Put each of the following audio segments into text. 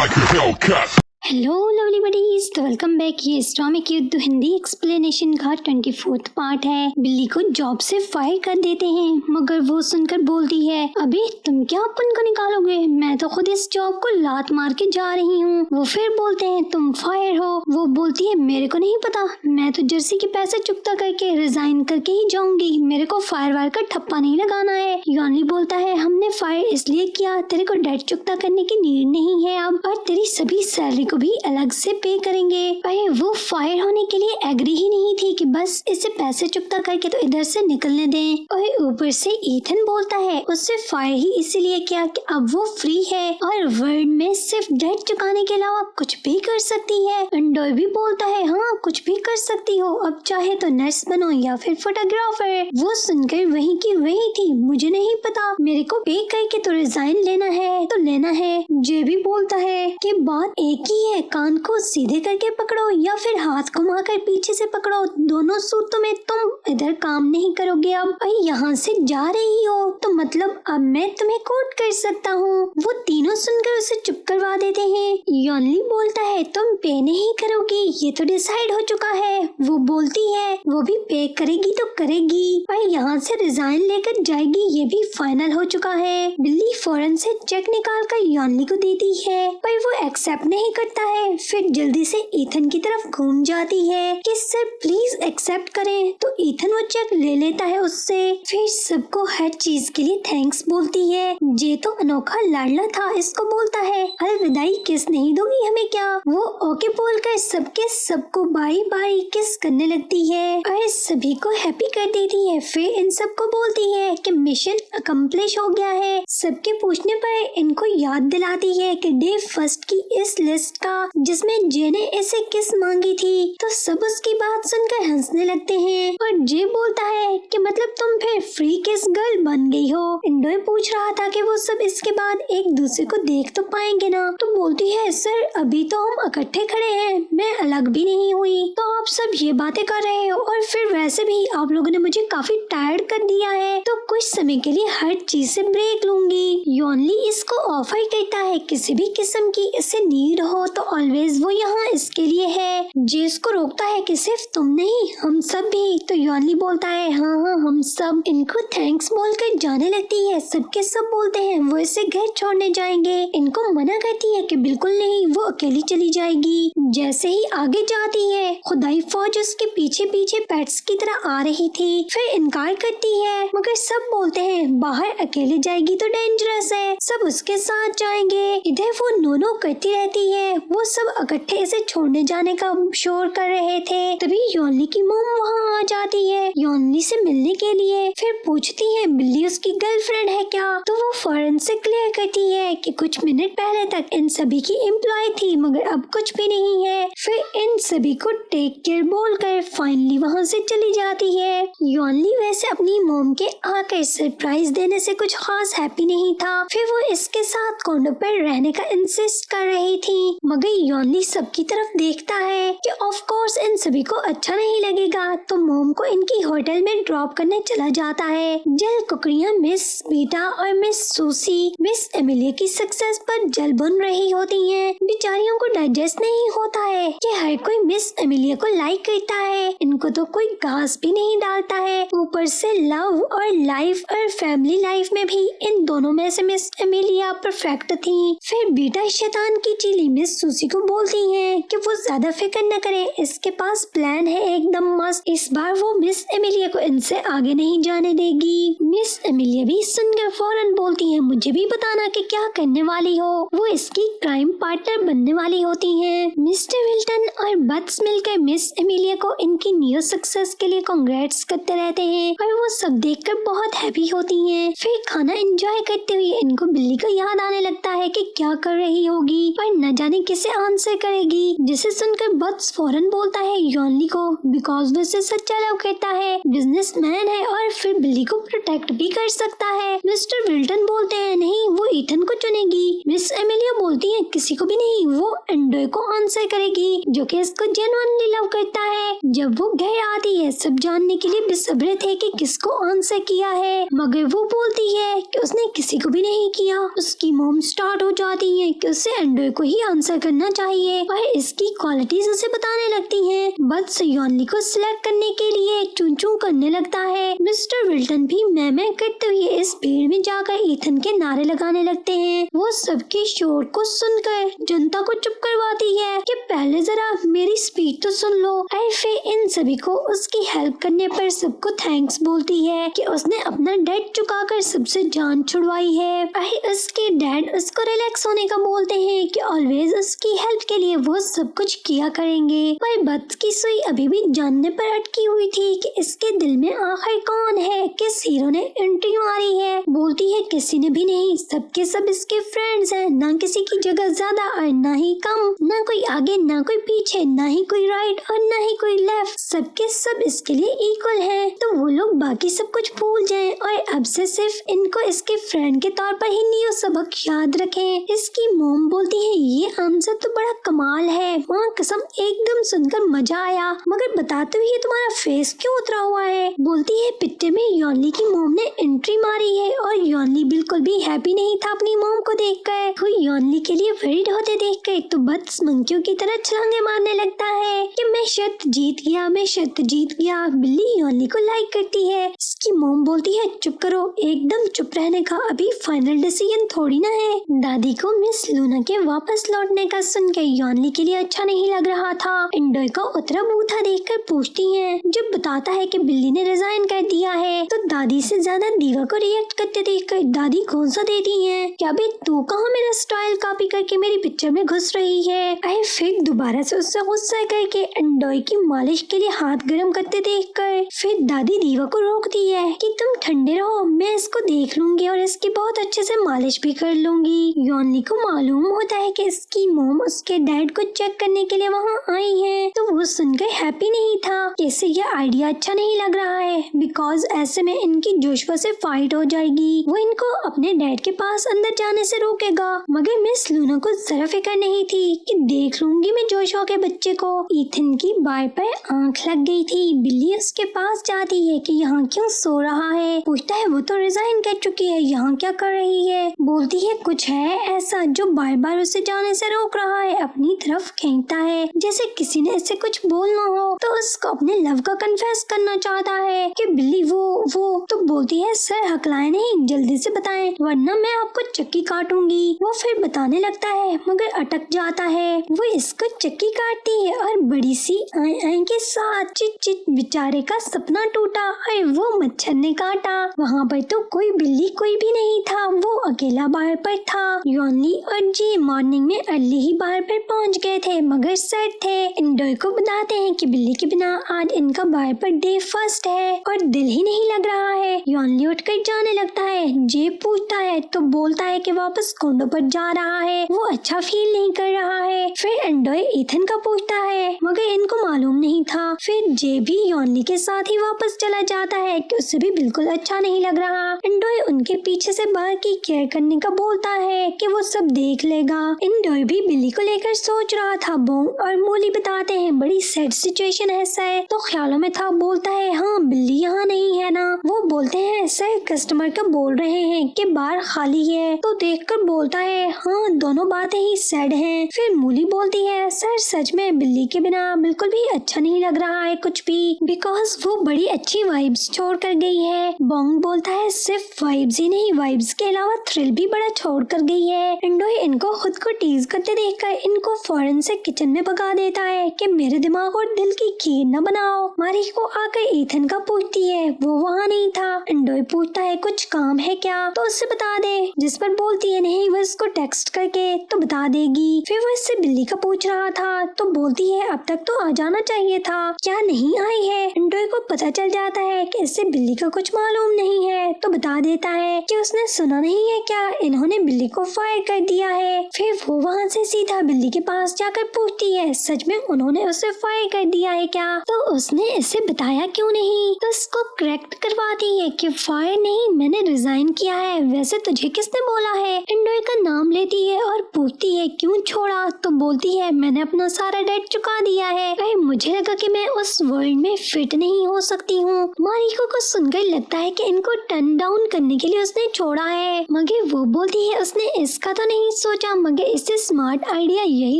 like a Hellcat. Hello lovely buddies, तो welcome back. ये स्टॉमिक युद्ध हिंदी एक्सप्लेनेशन का 24वां पार्ट है। बिल्ली को जॉब से फायर कर देते हैं, मगर वो सुनकर बोलती है, अभी तुम क्या अपन को निकालोगे, मैं तो खुद इस जॉब को लात मार के जा रही हूँ। वो फिर बोलते हैं तुम फायर हो। वो बोलती है मेरे को नहीं पता, मैं तो जर्सी के पैसे चुकता करके रिजाइन करके ही जाऊंगी, मेरे को फायर वायर का ठप्पा नहीं लगाना है। यॉनली बोलता है हमने फायर इसलिए किया, तेरे को डेट चुकता करने की नीड नहीं है अब, और तेरी सभी सैलरी भी अलग से पे करेंगे। अरे वो फायर होने के लिए एग्री ही नहीं थी कि बस इसे पैसे चुकता करके तो इधर से निकलने दें। और ऊपर से ईथन बोलता है उससे फायर ही इसीलिए किया कि अब वो फ्री है और वर्ल्ड में सिर्फ डेट चुकाने के अलावा कुछ भी कर सकती है। अंडोय भी बोलता है हाँ कुछ भी कर सकती हो, अब चाहे तो नर्स बनो या फिर फोटोग्राफर। वो सुनकर वही की वही थी, मुझे नहीं पता, मेरे को पे करके तो रिजाइन लेना है तो लेना है। जे भी बोलता है कि बात एक ही है, कान को सीधे करके पकड़ो या फिर हाथ घुमाकर पीछे से पकड़ो, दोनों सूत्रों में तुम इधर काम नहीं करोगे। अब यहाँ से जा रही हो तो मतलब अब मैं तुम्हें कोट कर सकता हूँ। वो तीनों सुनकर उसे चुप करवा देते हैं। यॉनली बोलता है तुम पे नहीं करोगी, ये तो डिसाइड हो चुका है। वो बोलती है वो भी पे करेगी तो करेगी और यहाँ से रिजाइन लेकर जाएगी, ये भी फाइनल हो चुका है। बिल्ली फौरन से चेक निकाल कर यॉनली को देती है, पर वो एक्सेप्ट नहीं करता है। फिर जल्दी से ईथन की तरफ घूम जाती है कि सर प्लीज एक्सेप्ट करें, तो ईथन वो चेक ले लेता है उससे। फिर सबको हर चीज के लिए थैंक्स बोलती है। जे तो अनोखा लाडला था, इसको बोलता है अलविदाई किस नहीं दोगी हमें क्या। वो ओके बोलकर सबके सबको बारी बारी किस करने लगती है और सभी को हैप्पी कर देती है। फिर इन सबको बोलती है कि मिशन अकम्प्लिश हो गया है। सबके पूछने पर इनको याद दिलाती है कि डे फर्स्ट की इस लिस्ट का जिसमें जे ने इसे किस मांगी थी, तो सब उसकी बात सुनकर हंसने लगते हैं। और जे बोलता है कि मतलब तुम फिर फ्री किस गर्ल बन गई हो। इंडोय पूछ रहा था कि वो सब इसके बाद एक दूसरे को देख तो पाएंगे ना, तो बोलती है सर अभी तो हम इकट्ठे खड़े हैं, मैं अलग भी नहीं हुई, तो आप सब ये बातें कर रहे हो और फिर वैसे भी आप लोगों ने मुझे काफी टायर्ड कर दिया है, तो कुछ समय के लिए हर चीज से ब्रेक लूंगी। यॉनली इसको ऑफर करता है किसी भी किस्म की इसे नीड हो तो ऑलवेज वो यहाँ इसके लिए है। जे इसको रोकता है कि सिर्फ तुम नहीं हम सब भी, तो यॉनली बोलता है हाँ हाँ हम सब। इनको थैंक्स बोलकर जाने लगती है। सबके सब बोलते हैं वो इसे घर छोड़ने जाएंगे, इनको मना करती है कि बिल्कुल नहीं, वो अकेली चली जाएगी। जैसे ही आगे जाती है खुदाई फौज उसके पीछे पीछे पेट्स की तरह आ रही थी, फिर इनकार करती है, मगर सब बोलते हैं बाहर अकेले जाएगी तो डेंजरस है, सब उसके साथ जाएंगे। इधर वो नो करती रहती है। वो सब इकट्ठे इसे छोड़ने जाने का शोर कर रहे थे, तभी यॉनली की मॉम वहाँ आ जाती है यॉनली से मिलने के लिए। फिर पूछती है बिल्ली उसकी गर्लफ्रेंड है क्या, तो वो फौरन से क्लियर करती है कि कुछ मिनट पहले तक इन सभी की एम्प्लॉय थी मगर अब कुछ भी नहीं है। फिर इन सभी को टेक केयर बोलकर फाइनली वहाँ से चली जाती है। यॉनली वैसे अपनी मॉम के आकर सरप्राइज देने से कुछ खास हैप्पी नहीं था, फिर वो इसके साथ कॉन्डो पर रहने का इंसिस्ट कर रही थी, मगर यॉनली सबकी तरफ देखता है कि ऑफ कोर्स इन सभी को अच्छा नहीं लगेगा, तो मॉम को इनकी होटल में ड्रॉप करने चला जाता है। जल कुकड़ियाँ मिस बीटा और मिस सूसी मिस एमिलिया की सक्सेस पर जल बुन रही होती हैं। बेचारियों को डाइजेस्ट नहीं होता है कि हर कोई मिस एमिलिया को लाइक करता है, इनको तो कोई घास भी नहीं डालता है। ऊपर से लव और लाइफ और फैमिली लाइफ में भी इन दोनों में से मिस एमिलिया परफेक्ट थी। फिर बीटा शैतान की चीली मिस सूसी को बोलती है कि वो ज्यादा फिक्र न करे, इसके पास प्लान है एकदम मस्त, इस बार वो मिस एमिलिया को इनसे आगे नहीं जाने देगी। मिस एमिलिया भी सुनकर फौरन बोलती है मुझे भी बताना कि क्या करने वाली हो। वो इसकी क्राइम पार्टनर बनने वाली होती हैं। मिस्टर विल्टन और बट्स मिलकर मिस एमिलिया को इनकी न्यू सक्सेस के लिए कांग्रेट्स करते रहते हैं और वो सब देखकर बहुत हैप्पी होती हैं। फिर खाना एंजॉय करते हुए इनको बिल्ली का याद आने लगता है कि क्या कर रही होगी, पर न जाने कैसे आंसर करेगी, जिसे सुनकर बट्स फौरन बोलता है यॉनली को, बिकॉज वो उसे सच्चा लव करता है, बिजनेसमैन है और फिर बिल्ली को प्रोटेक्ट भी कर सकता है। मिस्टर विल्टन बोलते हैं नहीं, वो ईथन को चुनेगी। मिस एमिलिया बोलती है किसी को भी नहीं, वो एंड्रॉय को आंसर करेगी जो कि इसको जेन्युइनली लव करता है। जब वो घर आती है सब जानने के लिए बेसब्रे थे कि किसको आंसर किया है, मगर वो बोलती है कि उसने किसी को भी नहीं किया। उसकी मॉम स्टार्ट हो जाती है कि उसे एंड्रॉय को ही आंसर करना चाहिए और इसकी क्वालिटीज उसे बताने लगती हैं। बट्स यॉनली को सिलेक्ट करने के लिए चूं चूं करने लगता है। मिस्टर विल्टन भी मैं करते हुए इस भीड़ में जाकर ईथन के नारे लगाने लगते हैं। वो सबके शोर को सुनकर जनता को चुप करवाती है कि पहले जरा मेरी स्पीच तो सुन लो। और फिर इन सभी को उसकी हेल्प करने पर सबको थैंक्स बोलती है कि उसने अपना डेट चुकाकर सबसे जान छुड़वाई है। और उसके डैड उसको रिलैक्स होने का बोलते हैं कि ऑलवेज उसकी हेल्प के लिए वो सब कुछ किया करेंगे। पर बट्स की सुई अभी भी जानने पर अटकी हुई थी कि इसके दिल में आखिर कौन है, किस हीरो ने एंट्री मारी है। बोलती है किसी ने भी नहीं, सबके सब इसके फ्रेंड्स हैं, ना किसी की जगह ज्यादा और ना ही कम, ना कोई आगे ना कोई पीछे, ना ही कोई राइट और ना ही कोई लेफ्ट, सबके सब इसके लिए इक्वल हैं। तो वो लोग बाकी सब कुछ भूल जाएं और अब से सिर्फ इनको इसके फ्रेंड के तौर पर ही न्यू सबक याद रखें। इसकी मॉम बोलती है ये आंसर तो बड़ा कमाल है, माँ कसम एकदम सुनकर मजा आया, मगर बताते हुए तुम्हारा फेस क्यों उतरा हुआ है। बोलती है पिक्चर में यॉनली की मॉम ने एंट्री मारी है और यॉनली बिल्कुल भी हैप्पी नहीं था अपनी मॉम को देखकर। वो यॉनली के लिए वरीड होते देखकर तो बट्स मंकियों की तरह छलांगे मारने लगता है कि मैं शर्त जीत गया, मैं शर्त जीत गया। बिल्ली यॉनली को लाइक करती है। इसकी मॉम बोलती है चुप करो, एकदम चुप रहने का, अभी फाइनल डिसीजन थोड़ी ना है। दादी को मिस लूना के वापस लौटने का सुनकर यॉनली के लिए अच्छा नहीं लग रहा था। एंड्रॉय का उतरा बूथा देखकर पूछती है, जब बताता है कि बिल्ली ने रिजाइन कर दिया है तो दादी से ज्यादा दीवा को रिएक्ट करते देखकर दादी कौन सा देती है, क्या बे तू कहाँ मेरा स्टाइल कॉपी करके मेरी पिक्चर में घुस रही है। अरे फिर दोबारा से उससे गुस्सा करके एंड्रॉय की मालिश के लिए हाथ गर्म करते देखकर फिर दादी दीवा को रोकती है कि तुम ठंडे रहो, मैं इसको देख लूंगी और इसकी बहुत अच्छे से मालिश भी कर लूंगी। यॉनली को मालूम होता है कि इसकी मॉम उसके डैड को चेक करने के लिए वहाँ आई है, तो वो सुनकर हैप्पी नहीं था कि इसे ये आइडिया अच्छा नहीं लग रहा है, बिकॉज ऐसे में इनकी जोशवा से फाइट हो जाएगी। वो इनको अपने डैड के पास अंदर जाने से रोकेगा, मगर मिस लूना को जरा फिक्र नहीं थी कि देख लूंगी मैं जोशवा के बच्चे को। ईथन की बाय पर आंख लग गई थी। बिल्ली उसके पास जाती है कि यहाँ क्यों सो रहा है, पूछता है वो तो रिजाइन कर चुकी है, यहाँ क्या कर रही है। बोलती है कुछ है ऐसा जो बार बार उसे जाने से रोक रहा है, अपनी तरफ खींचता है जैसे किसी ने इसे कुछ बोलना हो तो उसको अपने लव का कन्फेस करना चाहता है कि बिल्ली वो तो बोलती है सर हकलाए नहीं, जल्दी से बताएं वरना मैं आपको चक्की काटूंगी। वो फिर बताने लगता है मगर अटक जाता है। वो इसको चक्की काटती है और बड़ी सी आई के साथ चिट चिट बेचारे का सपना टूटा और वो मच्छर ने काटा। वहाँ पर तो कोई बिल्ली कोई भी नहीं था, वो अकेला बाहर पर था। यॉनली और जी मॉर्निंग में अर्ली ही बाहर पर पहुँच गए थे मगर सैड थे। एंड्रॉय को बताते हैं कि बिल्ली के बिना आज इनका बाहर पर डे फर्स्ट है और दिल ही नहीं लग रहा है। यॉनली उठकर जाने लगता है। जे पूछता है तो बोलता है कि वापस कोंडो पर जा रहा है, वो अच्छा फील नहीं कर रहा है। फिर एंड्रॉय ईथन का पूछता है मगर इनको मालूम नहीं था। फिर जे भी यॉनली के साथ ही वापस चला जाता है कि उसे भी बिल्कुल अच्छा नहीं लग रहा। एंड्रॉय उनके पीछे से बाहर की केयर करने का बोलता है कि वो सब देख लेगा। एंड्रॉय भी बिल्ली को लेकर सोच रहा था। बोंग और मोली बताते हैं बड़ी सैड सिचुएशन है सर, तो ख्यालों में था। बोलता है हाँ बिल्ली यहाँ नहीं है ना। वो बोलते हैं सर कस्टमर का बोल रहे हैं कि बार खाली है, तो देखकर बोलता है हाँ दोनों बातें ही सैड हैं। फिर मूली बोलती है सर सच में बिल्ली के बिना बिल्कुल भी अच्छा नहीं लग रहा है कुछ भी, बिकॉज वो बड़ी अच्छी वाइब्स छोड़ कर गई है। बोंग बोलता है सिर्फ वाइब्स ही नहीं, वाइब्स के अलावा थ्रिल भी बड़ा छोड़ कर गई है। एंड्रॉय इनको खुद को टीज करते देखकर इनको फौरन से किचन में भगा देता है कि मेरे दिमाग और दिल की खीर न बनाओ। मारी को आकर ईथन का पूछती है, वो वहाँ नहीं था। एंड्रॉय पूछता है कुछ काम है क्या, तो उससे बता दे, जिस पर बोलती है नहीं वो इसको टेक्स्ट करके तो बता देगी। फिर वो इससे बिल्ली का पूछ रहा था तो बोलती है अब तक तो आ जाना चाहिए था, क्या नहीं आई है। एंड्रॉय को पता चल जाता है कि इससे बिल्ली का कुछ मालूम नहीं है, तो बता देता है कि उसने सुना नहीं है क्या, इन्होंने बिल्ली को फायर कर दिया है। फिर वो वहाँ से सीधा बिल्ली के पास जाकर पूछती है सच में उन्होंने उसे फायर कर दिया है क्या, तो उसने इसे बताया क्यों नहीं। तो इसको करेक्ट करवाती है कि फायर नहीं, मैंने रिजाइन किया है। वैसे तुझे किसने बोला है? एंड्रॉय का नाम लेती है और पूछती है क्यों छोड़ा, तो बोलती है मैंने अपना सारा डेट चुका दिया है। अरे मुझे लगा कि मैं उस वर्ल्ड में फिट नहीं हो सकती हूँ। मारिको को सुनकर लगता है कि इनको टर्न डाउन करने के लिए उसने छोड़ा है, मगर वो बोलती है उसने इसका तो नहीं सोचा, मगर इससे स्मार्ट आइडिया यही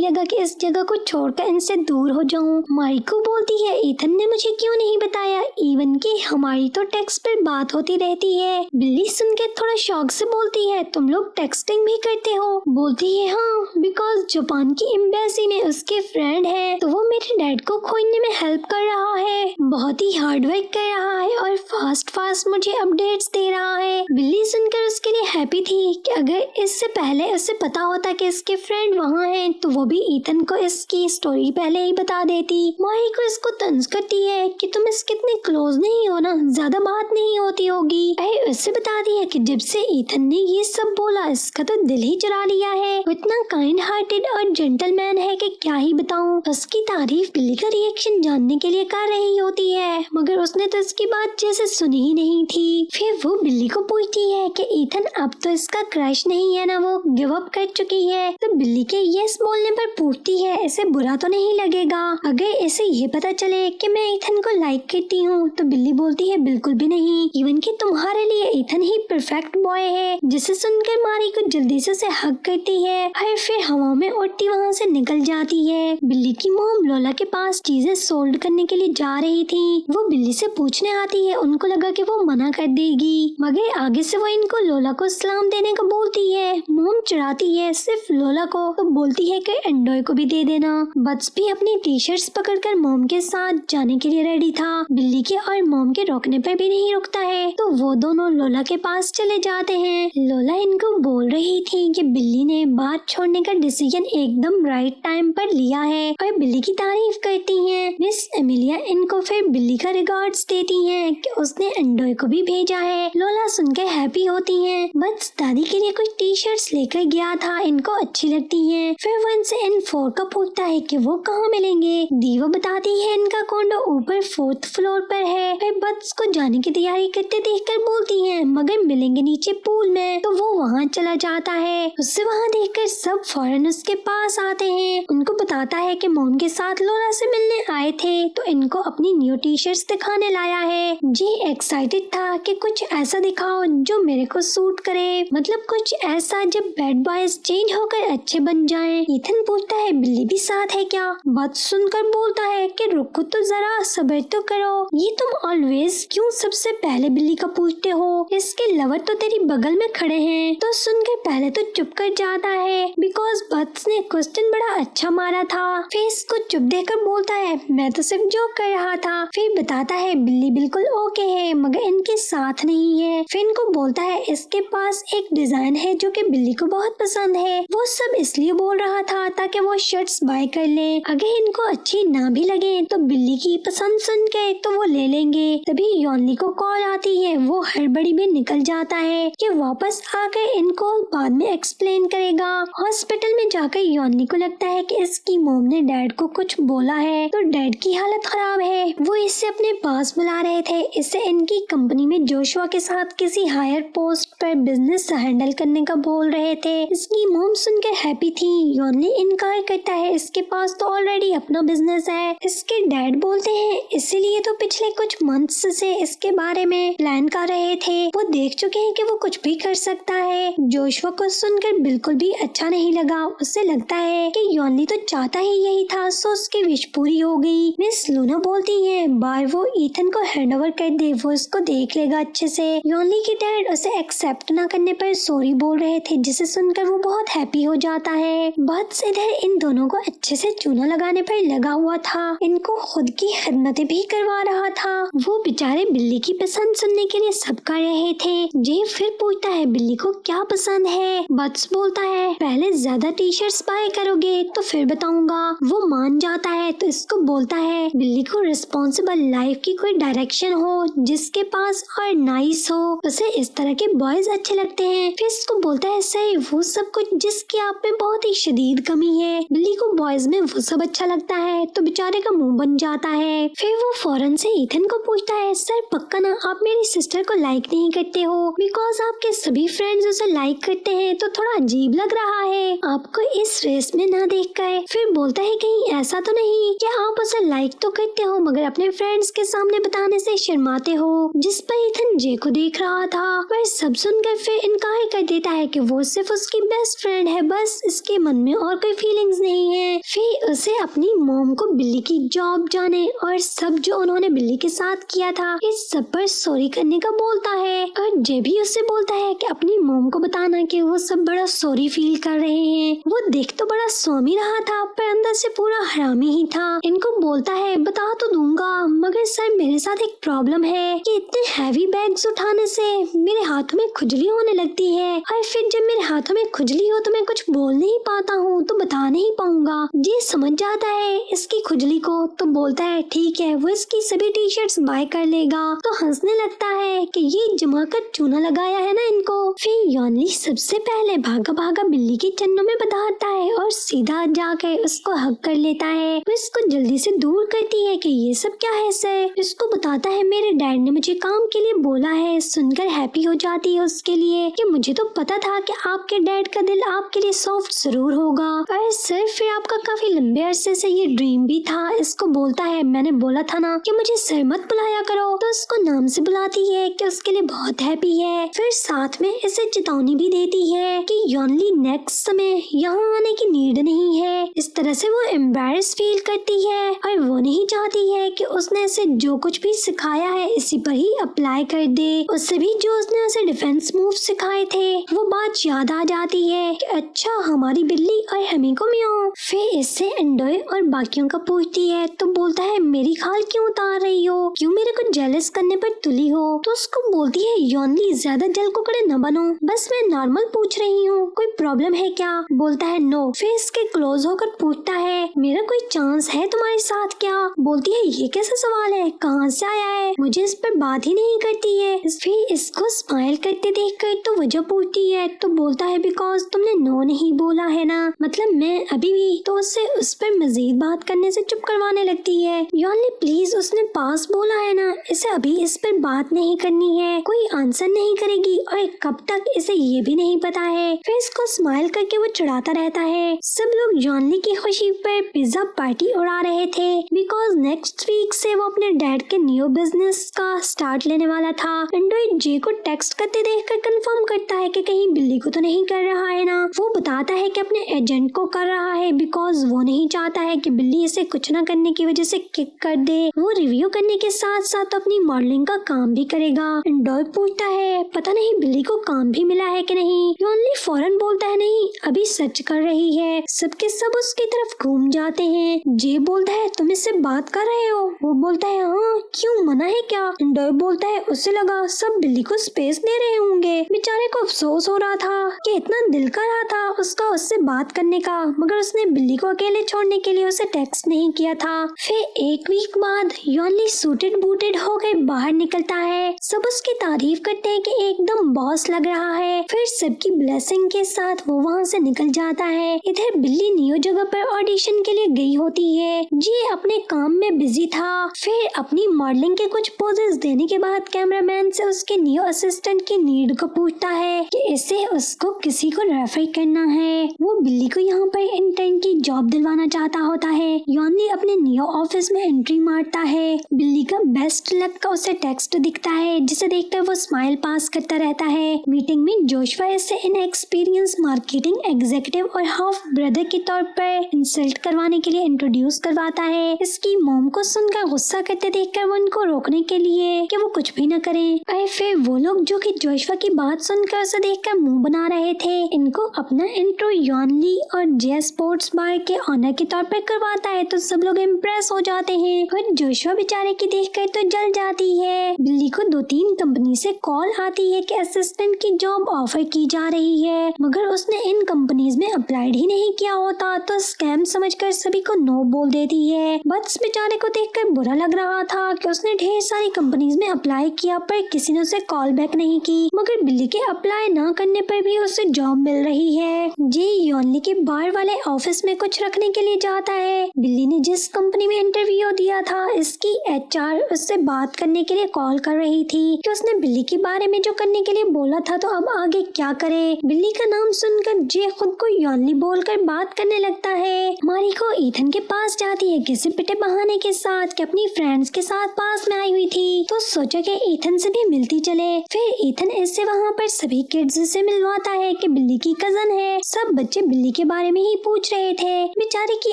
लगा कि इस जगह को छोड़कर इनसे दूर हो जाऊं। मारिको बोलती है ईथन ने मुझे क्यों नहीं बताया, इवन कि हमारी तो टेक्स्ट पर बात होती रहती है। बिल्ली सुनकर थोड़ा शौक से बोलती है तुम लोग टेक्सटिंग भी करते हो? बोलती है हाँ, बिकॉज जापान की एम्बेसी में उसके फ्रेंड है, तो वो मेरे डैड को खोजने में हेल्प कर रहा है, बहुत ही हार्ड वर्क कर रहा है और फास्ट मुझे अपडेट्स दे रहा है। बिल्ली सुनकर उसके लिए हैप्पी थी कि अगर इससे पहले उसे पता होता कि इसके फ्रेंड वहाँ हैं तो वो भी ईथन को इसकी स्टोरी पहले ही बता देती। माही को इसको तंज करती है कि तुम इसके इतने क्लोज नहीं हो ना, ज्यादा बात नहीं होती होगी। उससे बताती है कि जब से ईथन ने ये सब बोला इसका तो दिल ही चुरा लिया है, वो इतना काइंड हार्टेड और जेंटलमैन है कि क्या ही बताऊं। उसकी तारीफ बिल्ली का रिएक्शन जानने के लिए कर रही होती है, मगर उसने तो इसकी बात जैसे सुनी ही नहीं थी। फिर वो बिल्ली को पूछती है कि ईथन अब तो इसका क्रश नहीं है ना, वो गिव अप कर चुकी है। तो बिल्ली के यस बोलने पर पूछती है इसे बुरा तो नहीं लगेगा अगर इसे ये पता चले कि मैं ईथन को लाइक करती हूँ? तो बिल्ली बोलती है बिल्कुल भी नहीं, इवन कि तुम्हारे लिए ईथन ही परफेक्ट बॉय है। जिसे सुनकर मारी को जल्दी से उसे हग करती है और फिर हवा में उड़ती वहाँ से निकल जाती है। बिल्ली की मॉम लोला के पास चीजें सोल्ड करने के लिए जा रही थी, वो बिल्ली से पूछने आती है, उनको लगा कि वो मना कर देगी, मगर आगे से वो इनको लोला को सलाम देने को बोलती है। मॉम चिढ़ाती है सिर्फ लोला को, तो बोलती है कि एंड्रॉय को भी दे देना। बट्स भी अपनी टी शर्ट्स पकड़कर मॉम के साथ जाने के लिए रेडी था, बिल्ली के और मॉम के रोकने पर भी नहीं रुकता है, तो वो दोनों लोला के पास चले जाते हैं। लोला इनको बोल रही थी कि बिल्ली ने बात छोड़ने का डिसीजन एकदम राइट टाइम पर लिया है और बिल्ली की तारीफ करती हैं। मिस एमिलिया इनको फिर बिल्ली का रिगार्ड्स देती हैं कि उसने एंड्रॉय को भी भेजा है। लोला सुनकर हैप्पी होती हैं। बट्स दादी के लिए कुछ टी शर्ट्स लेकर गया था, इनको अच्छी लगती हैं। फिर वो इनसे N4 का पूछता है कि वो कहाँ मिलेंगे। दीवा बताती है इनका कोंडो ऊपर 4th फ्लोर पर है। फिर बट्स को जाने की तैयारी करते देखकर बोलती हैं मगर मिलेंगे नीचे पूल में, तो वो वहाँ चला जाता है। उससे वहाँ देखकर सब फौरन उसके पास आते हैं। उनको बताता है कि मॉम के साथ लोला से मिलने आए थे, तो इनको अपनी न्यू टी शर्ट्स दिखाने लाया है। जी एक्साइटेड था कि कुछ ऐसा दिखाओ जो मेरे को सूट करे, मतलब कुछ ऐसा जब बैड बॉयज चेंज होकर अच्छे बन जाएं। ईथन पूछता है बिल्ली भी साथ है क्या? बात सुनकर बोलता है कि रुको तो जरा, सब्र तो करो, ये तुम ऑलवेज क्यों सबसे पहले बिल्ली का पूछते हो? इसके लवर तो तेरी बगल में खड़े हैं। तो सुनकर पहले तो चुप कर जाता है बिकॉज बट्स ने क्वेश्चन बड़ा अच्छा मारा था। फिर इसको चुप देखकर बोलता है मैं तो सिर्फ जोक कर रहा था। फिर बताता है बिल्ली बिल्कुल ओके है मगर इनके साथ नहीं है। फिर इनको बोलता है इसके पास एक डिजाइन है जो कि बिल्ली को बहुत पसंद है, वो सब इसलिए बोल रहा था ताकि वो शर्ट्स बाय कर ले, अगर इनको अच्छी ना भी लगे तो बिल्ली की पसंद सुन के तो वो ले लेंगे। तभी योनली को कॉल आती है, वो हड़बड़ी में निकल जाता है कि वापस आकर इनको बाद में एक्सप्लेन करेगा। हॉस्पिटल में जाकर योनली को लगता है कि इसकी मॉम ने डैड को कुछ बोला है, तो डैड की हालत खराब है। वो इसे अपने पास बुला रहे थे, इसे इनकी कंपनी में जोशुआ के साथ किसी हायर पोस्ट पर बिजनेस हैंडल करने का बोल रहे थे। इसकी मॉम सुनकर हैप्पी थी। योनली इनकार करता है इसके पास तो ऑलरेडी अपना बिजनेस है। इसके डैड बोलते हैं इसीलिए तो पिछले कुछ मंथ्स से इसके बारे में प्लान कर रहे थे, वो देख चुके हैं कि वो कुछ भी कर सकता है। जोशुआ को सुनकर बिल्कुल भी अच्छा नहीं लगा, उससे लगता है कि योनली तो चाहता ही यही था, सो उसकी विश पूरी हो गई। मिस लूना बोलती है बार वो ईथन को हैंडओवर कर दे, वो इसको देख लेगा अच्छे से। योनली के डैड उसे एक्सेप्ट ना करने पर सॉरी बोल रहे थे, जिसे सुनकर वो बहुत हैप्पी हो जाता है। बट्स इधर इन दोनों को अच्छे से चूना लगाने पर लगा हुआ था, इनको खुद की खिदमतें भी करवा रहा था। वो बेचारे बिल्ली की पसंद सुनने के लिए सब कर रहे थे। जे फिर पूछता है बिल्ली को क्या पसंद है। बट्स बोलता है पहले ज्यादा टी शर्ट्स बाय करोगे तो फिर बताऊंगा। वो मान जाता है तो इसको बोलता है बिल्ली को रिस्पॉन्सिबल लाइफ की कोई डायरेक्शन हो जिसके पास और नाइस हो, उसे इस तरह के बॉयज अच्छे लगते हैं। फिर इसको बोलता है सही वो सब कुछ जिसकी आप में बहुत ही शदीद कमी है। बिल्ली को बॉयज में वो सब अच्छा लगता है तो बेचारे का मुंह बन जाता है। फिर वो फौरन से इथन को पूछता है सर पक्का ना आप मेरी सिस्टर को लाइक नहीं करते हो, बिकॉज आपके सभी फ्रेंड्स उसे लाइक करते हैं तो थोड़ा अजीब लग रहा है आपको इस रेस में ना देखकर। फिर बोलता है कहीं ऐसा तो नहीं कि आप उसे लाइक तो करते हो मगर अपने फ्रेंड्स के सामने बताने से शर्माते हो, जिस पर इथन जे को देख रहा था। पर सब सुनकर फिर इनकार कर देता है कि वो सिर्फ उसकी बेस्ट फ्रेंड है, बस इसके मन में और कोई फीलिंग्स नहीं है। फिर उसे अपनी मॉम को बिल्ली की जॉब जाने और सब जो उन्होंने बिल्ली के साथ किया था इस सब पर सॉरी करने का बोलता है। और जे भी उससे बोलता है कि अपनी मॉम को बताना कि वो सब बड़ा सॉरी फील कर रहे हैं। वो देख तो बड़ा स्वामी रहा था पर अंदर से पूरा हरामी ही था। इनको बोलता है बता तो दूंगा मगर सर मेरे साथ एक प्रॉब्लम है कि इतने हैवी बैग्स उठाने से मेरे हाथों में खुजली होने लगती है और फिर जब मेरे हाथों में खुजली हो तो मैं कुछ बोल नहीं पाता हूँ तो बता नहीं पाऊंगा। जे समझ जाता है इसकी खुजली को तो बोलता है ठीक है वो इसकी सभी टी शर्ट्स बाय कर लेगा। तो हंसने लगता है कि ये जमा कर चूना लगाया है ना इनको। फिर योनली सबसे पहले भागा भागा बिल्ली के चन्नों में बधाता है और सीधा जाकर उसको हक कर लेता है। वो इसको जल्दी से दूर करती है कि ये सब क्या है सर। इसको बताता है मेरे डैड ने मुझे काम के लिए बोला है। सुनकर हैप्पी हो जाती है उसके लिए कि मुझे तो पता था कि आपके डैड का दिल आपके लिए सॉफ्ट जरूर होगा और सर फिर आपका काफी लंबे अरसे से ये ड्रीम भी था। इसको बोलता है मैंने बोला था ना कि मुझे सर मत बुलाया करो, तो उसको नाम से बुलाती है कि उसके लिए बहुत हैप्पी है। फिर साथ में इसे चेतावनी भी देती है कि योनली नेक्स्ट समय यहाँ आने की नीड नहीं है। इस तरह से वो एम्बैरेस फील करती है और वो नहीं चाहती है कि उसने इसे जो कुछ भी सिखाया है इसी पर ही अप्लाई कर दे। उससे भी जो उसने उसे डिफेंस मूव सिखाए थे वो बात याद आ जाती है कि अच्छा हमारी बिल्ली और हमी को मियाओ। फिर इससे एंडोय और बाकियों का पूछती है तो बोलता है मेरी खाल क्यों उतार रही हो, क्यों मेरे को जेलस करने पर तुली हो। तो उसको बोलती है योनली ज्यादा जल कुकड़े न बनो, बस मैं नॉर्मल पूछ रही हूँ, कोई प्रॉब्लम है क्या। बोलता है नो। फिर इसके क्लोज होकर पूछता है मेरा कोई चांस है तुम्हारे साथ क्या। बोलती है ये कैसा सवाल है, कहाँ से आया है, मुझे इस पर बात ही नहीं करती है। फिर इसको स्माइल करते देखकर तो वजह पूछती है तो बोलता है बिकॉज तुमने नो नहीं बोला है ना, मतलब मैं अभी भी। तो उससे उस पर मजीद बात करने से चुप करवाने लगती है। योनली प्लीज उसने पास बोला है ना, इसे अभी इस पर बात नहीं करनी है, कोई आंसर नहीं करेगी और कब तक इसे ये भी नहीं पता है। फिर इसको स्माइल करके वो चिढ़ाता रहता है। सब लोग योनली की खुशी पर पिज्जा पार्टी उड़ा रहे थे बिकॉज नेक्स्ट वीक से वो अपने डैड के न्यू बिजनेस का स्टार्ट लेने वाला था। एंड्रॉइड जे को टेक्स्ट करते देखकर कंफर्म करता है कि कहीं बिल्ली को तो नहीं कर रहा है ना। वो बताता है कि अपने एजेंट को कर रहा है बिकॉज वो नहीं चाहता है कि बिल्ली इसे कुछ न करने की वजह से किक कर दे। वो रिव्यू करने के साथ साथ अपनी मॉडलिंग का काम भी करेगा। एंड्रॉइड पूछता है पता नहीं बिल्ली को काम भी मिला है कि नहीं। योनली फौरन बोलता है नहीं अभी सर्च कर रही है। सबके सब उसकी तरफ घूम जाते हैं। जे बोलता है तुम इससे बात कर रहे हो। वो बोलता है हाँ क्यों, मना है क्या। एंड्रॉइड बोलता है उसे लगा सब बिल्ली को स्पेस दे रहे होंगे। बेचारे को अफसोस हो रहा था कि इतना दिल कर रहा था उसका उससे बात करने का, मगर उसने बिल्ली को अकेले छोड़ने के लिए उसे टेक्स्ट नहीं किया था। फिर एक वीक बाद योनली सूटेड बूटेड होकर बाहर निकलता है। सब उसकी तारीफ करते हैं कि एकदम बॉस लग रहा है। फिर सबकी ब्लेसिंग के साथ वो वहाँ से निकल जाता है। इधर बिल्ली न्यू जगह पर ऑडिशन के लिए गई होती है। जी अपने काम में बिजी था। फिर अपनी मॉडलिंग के कुछ पोजेस देने के बाद कैमरामैन से उसके न्यू असिस्टेंट की नीड को पूछता है कि इसे उसको किसी को रेफर करना है। वो बिल्ली को यहाँ पर इंटर्न की जॉब दिलवाना चाहता होता है। योनली अपने न्यू ऑफिस में एंट्री मारता है। बिल्ली का बेस्ट लक का उसे टेक्स्ट दिखता है जिसे देखकर वो स्माइल पास करता रहता है। मीटिंग में जोशुआ इसे इनएक्सपीरियंस मार्केटिंग एग्जीक्यूटिव और हाफ ब्रदर के तौर पर इंसल्ट करवाने के लिए इंट्रोड्यूस करवाता है। इसकी मॉम को सुनकर गुस्सा करते देखकर वो उनको रोकने के लिए कि वो कुछ भी न करें। और फिर वो लोग जो कि जोशुआ की बात सुनकर उसे देखकर मुंह बना रहे थे, इनको अपना इंट्रो यॉन ली और जे स्पोर्ट्स बार के ऑनर के तौर पर करवाता है तो सब लोग इम्प्रेस हो जाते हैं। और जोशुआ बेचारे की देखकर तो जल जाती है। बिल्ली को 2-3 कंपनी से कॉल आती है कि असिस्टेंट की जॉब ऑफर की जा रही है, मगर उसने इन कंपनीज में अप्लाइड ही नहीं किया होता तो स्कैम समझकर सभी को नो बोल देती है। बस बेचारे को देखकर बुरा लग रहा था कि उसने ढेर सारी कंपनीज में अप्लाई किया पर किसी ने उसे कॉल बैक नहीं की, मगर बिल्ली के अप्लाई न करने पर भी उसे जॉब मिल रही है। जे यॉनली के बाहर वाले ऑफिस में कुछ रखने के लिए जाता है। बिल्ली ने जिस कंपनी में इंटरव्यू दिया था, इसकी एचआर उससे बात करने के लिए कॉल कर रही थी कि उसने बिल्ली के बारे में जो करने के लिए बोला था तो अब आगे क्या करे। बिल्ली का नाम सुनकर जे खुद को यॉनली बोलकर बात करने लगता है। मारी को ईथन के पास जाती है किसी पिटे बहाने के साथ कि अपनी फ्रेंड्स के साथ पास में आई हुई थी, तो सोचा कि ईथन से भी मिलती चले। फिर ईथन इससे वहाँ पर सभी किड्स से मिलवाता है कि बिल्ली की कजन है। सब बच्चे बिल्ली के बारे में ही पूछ रहे थे। बेचारे की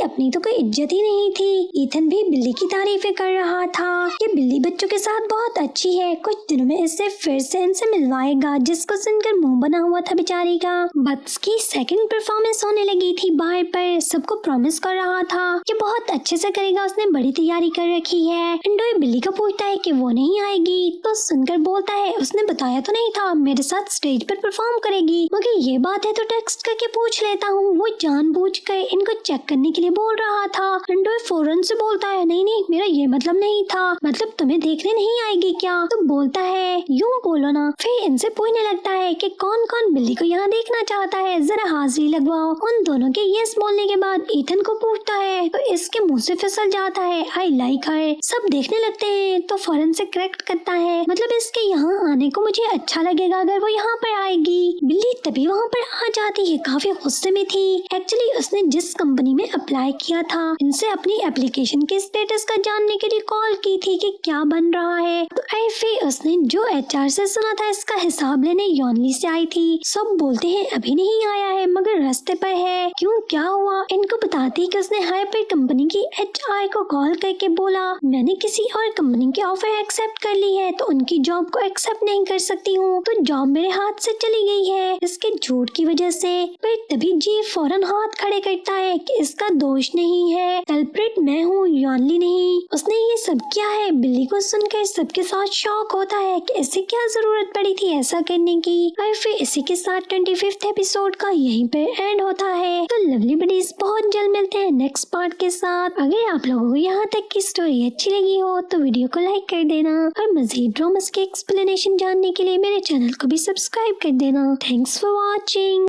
अपनी तो कोई इज्जत ही नहीं थी। ईथन भी बिल्ली की तारीफें कर रहा था कि बिल्ली बच्चों के साथ बहुत अच्छी है, कुछ दिनों में इससे फिर से इनसे मिलवाएगा, जिसको सुनकर मुंह बना हुआ था बेचारी का। बट्स की सेकंड परफॉर्मेंस होने लगी थी बाहर पर, सबको प्रॉमिस कर रहा था कि बहुत अच्छे से करेगा, उसने बड़ी तैयारी कर रखी है। एंडोय बिल्ली को पूछता है कि वो नहीं आएगी तो सुनकर बोलता है उसने बताया तो नहीं था मेरे साथ स्टेज पर परफॉर्म करेगी, मगर ये बात है तो टेक्स्ट करके पूछ लेता हूँ। वो जानबूझकर इनको चेक करने के लिए बोल रहा था। एंडोय फौरन से बोलता है नहीं नहीं मेरा ये मतलब नहीं था, मतलब तुम्हें देखने नहीं आएगी क्या? तो बोलता है यूं बोलो ना। फिर इनसे पूछने लगता है कि कौन कौन बिल्ली को यहाँ देखना चाहता है, जरा हाजिरी लगवाओ। उन दोनों के यस बोलने के बाद ईथन को पूछता है तो इसके मुंह से फिसल जाता है आई लाइक हर। सब देखने लगते हैं तो फौरन से करेक्ट करता है मतलब इसके यहाँ आने को मुझे अच्छा लगेगा अगर वो यहाँ पर आएगी। बिल्ली तभी वहाँ पर आ जाती है, काफी गुस्से में थी। एक्चुअली उसने जिस कंपनी में अप्लाई किया था इनसे अपनी एप्लीकेशन के स्टेटस का जानने के लिए कॉल की थी कि क्या बन रहा है। तो फिर उसने जो एचआर से सुना था इसका हिसाब लेने यॉनली से आई थी। सब बोलते हैं अभी नहीं आया है मगर रास्ते पर है, क्यों क्या हुआ? इनको बताती कि उसने हाइपर कंपनी की एचआर को कॉल करके बोला मैंने किसी और कंपनी की ऑफर एक्सेप्ट कर ली है तो उनकी जॉब को एक्सेप्ट नहीं कर सकती हूँ, तो जॉब मेरे हाथ से चली गई है इसके झूठ की वजह से। पर तभी जी फौरन हाथ खड़े करता है कि इसका दोष नहीं है, कल्प्रिट मैं हूँ यॉनली नहीं, उसने ये सब किया है। बिल्ली को सुनकर सबके साथ शॉक होता है कि इसे क्या जरूरत पड़ी थी ऐसा करने की। और फिर इसी के साथ 25th एपिसोड का यहीं पर एंड होता है। तो लवली बडीज बहुत जल्द मिलते हैं नेक्स्ट पार्ट के साथ। अगर आप लोगों को यहाँ तक की स्टोरी अच्छी लगी हो तो वीडियो को लाइक कर देना और मजीद ड्रामास के एक्सप्लेनेशन जानने के लिए मेरे चैनल को भी सब्सक्राइब कर देना। Thanks for watching.